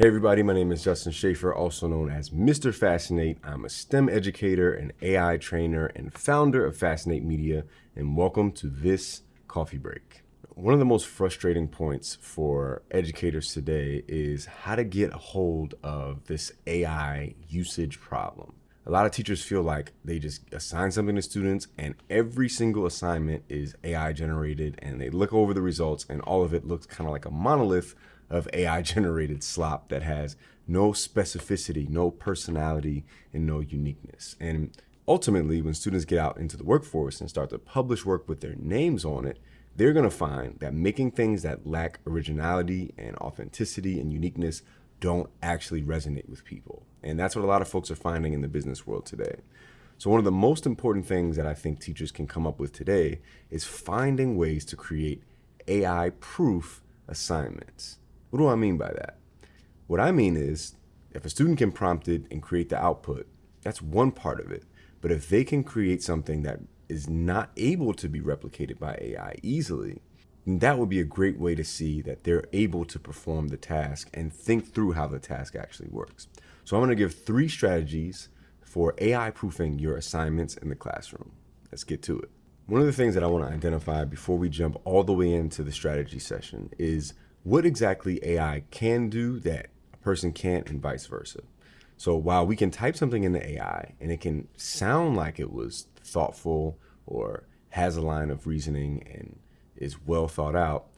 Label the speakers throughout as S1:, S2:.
S1: everybody, my name is Justin Schaefer, also known as Mr. Fascinate. I'm a STEM educator, an AI trainer, and founder of Fascinate Media, and welcome to this coffee break. One of the most frustrating points for educators today is how to get a hold of this AI usage problem. A lot of teachers feel like they just assign something to students and every single assignment is AI generated, and they look over the results and all of it looks kind of like a monolith of AI generated slop that has no specificity, no personality, and no uniqueness. And ultimately, when students get out into the workforce and start to publish work with their names on it, they're going to find that making things that lack originality and authenticity and uniqueness don't actually resonate with people. And that's what a lot of folks are finding in the business world today. So one of the most important things that I think teachers can come up with today is finding ways to create AI-proof assignments. What do I mean by that? What I mean is, if a student can prompt it and create the output, that's one part of it. But if they can create something that is not able to be replicated by AI easily, then that would be a great way to see that they're able to perform the task and think through how the task actually works. So I'm going to give 3 strategies for AI proofing your assignments in the classroom. Let's get to it. One of the things that I want to identify before we jump all the way into the strategy session is what exactly AI can do that a person can't, and vice versa. So while we can type something into AI and it can sound like it was thoughtful or has a line of reasoning and is well thought out,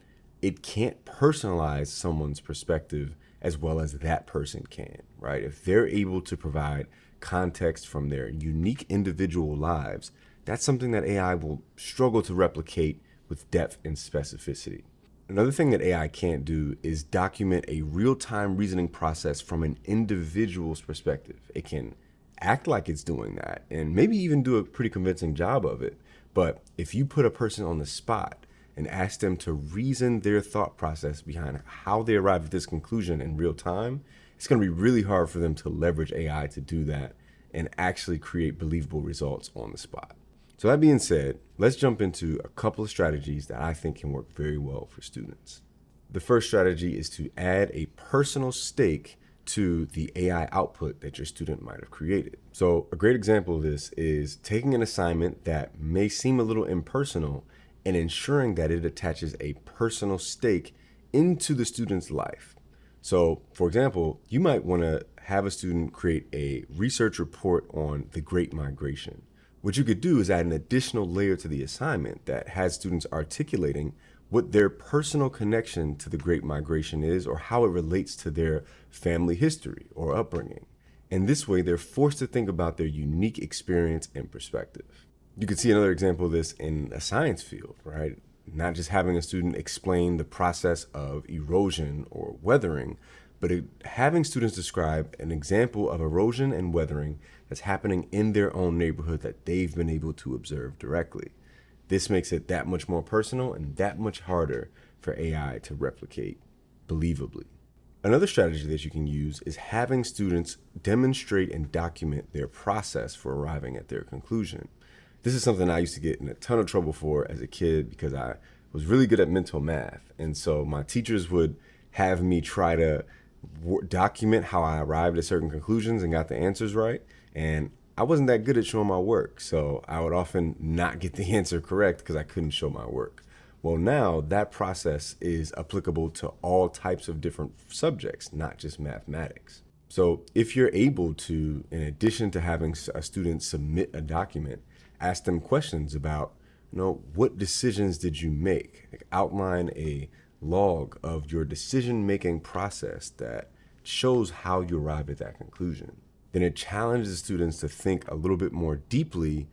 S1: it can't personalize someone's perspective as well as that person can, right? If they're able to provide context from their unique individual lives, that's something that AI will struggle to replicate with depth and specificity. Another thing that AI can't do is document a real-time reasoning process from an individual's perspective. It can act like it's doing that and maybe even do a pretty convincing job of it. But if you put a person on the spot and ask them to reason their thought process behind how they arrive at this conclusion in real time, it's going to be really hard for them to leverage AI to do that and actually create believable results on the spot. So that being said, let's jump into a couple of strategies that I think can work very well for students. The first strategy is to add a personal stake to the AI output that your student might have created. So a great example of this is taking an assignment that may seem a little impersonal and ensuring that it attaches a personal stake into the student's life. So for example, you might want to have a student create a research report on the Great Migration. What you could do is add an additional layer to the assignment that has students articulating what their personal connection to the Great Migration is or how it relates to their family history or upbringing. And this way, they're forced to think about their unique experience and perspective. You could see another example of this in a science field, right? Not just having a student explain the process of erosion or weathering, but having students describe an example of erosion and weathering that's happening in their own neighborhood that they've been able to observe directly. This makes it that much more personal and that much harder for AI to replicate believably. Another strategy that you can use is having students demonstrate and document their process for arriving at their conclusion. This is something I used to get in a ton of trouble for as a kid because I was really good at mental math. And so my teachers would have me try to document how I arrived at certain conclusions and got the answers right. And I wasn't that good at showing my work, so I would often not get the answer correct because I couldn't show my work. Well, now that process is applicable to all types of different subjects, not just mathematics. So if you're able to, in addition to having a student submit a document, ask them questions about, what decisions did you make? Like outline a log of your decision-making process that shows how you arrive at that conclusion. Then it challenges students to think a little bit more deeply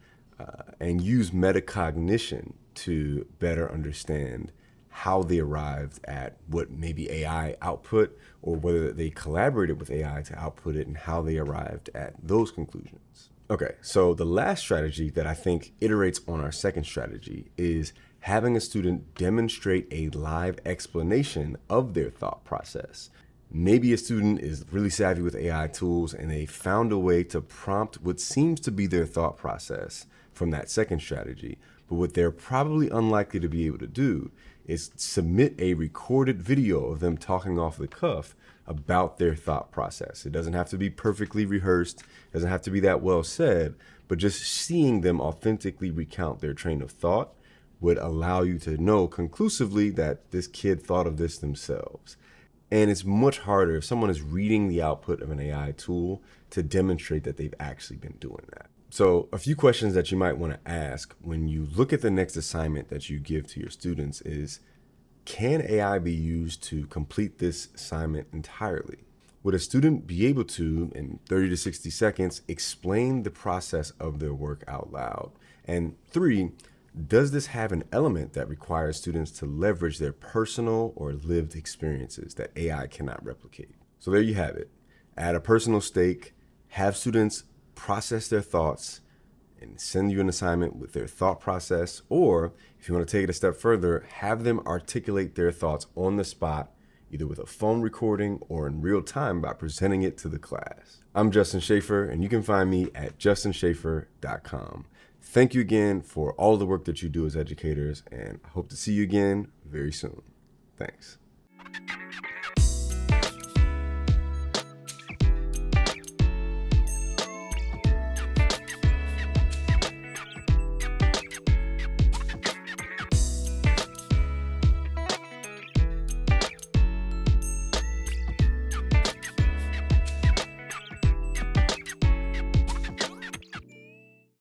S1: and use metacognition to better understand how they arrived at what maybe AI output, or whether they collaborated with AI to output it and how they arrived at those conclusions. Okay, so the last strategy that I think iterates on our second strategy is having a student demonstrate a live explanation of their thought process. Maybe a student is really savvy with AI tools and they found a way to prompt what seems to be their thought process from that second strategy. But what they're probably unlikely to be able to do is submit a recorded video of them talking off the cuff about their thought process. It doesn't have to be perfectly rehearsed, it doesn't have to be that well said, but just seeing them authentically recount their train of thought would allow you to know conclusively that this kid thought of this themselves. And it's much harder if someone is reading the output of an AI tool to demonstrate that they've actually been doing that. So a few questions that you might want to ask when you look at the next assignment that you give to your students is, can AI be used to complete this assignment entirely? Would a student be able to, in 30 to 60 seconds, explain the process of their work out loud? And 3, does this have an element that requires students to leverage their personal or lived experiences that AI cannot replicate? So there you have it. Add a personal stake, have students process their thoughts, and send you an assignment with their thought process. Or if you want to take it a step further, have them articulate their thoughts on the spot, either with a phone recording or in real time by presenting it to the class. I'm Justin Schaefer, and you can find me at justinschaefer.com. Thank you again for all the work that you do as educators, and I hope to see you again very soon. Thanks.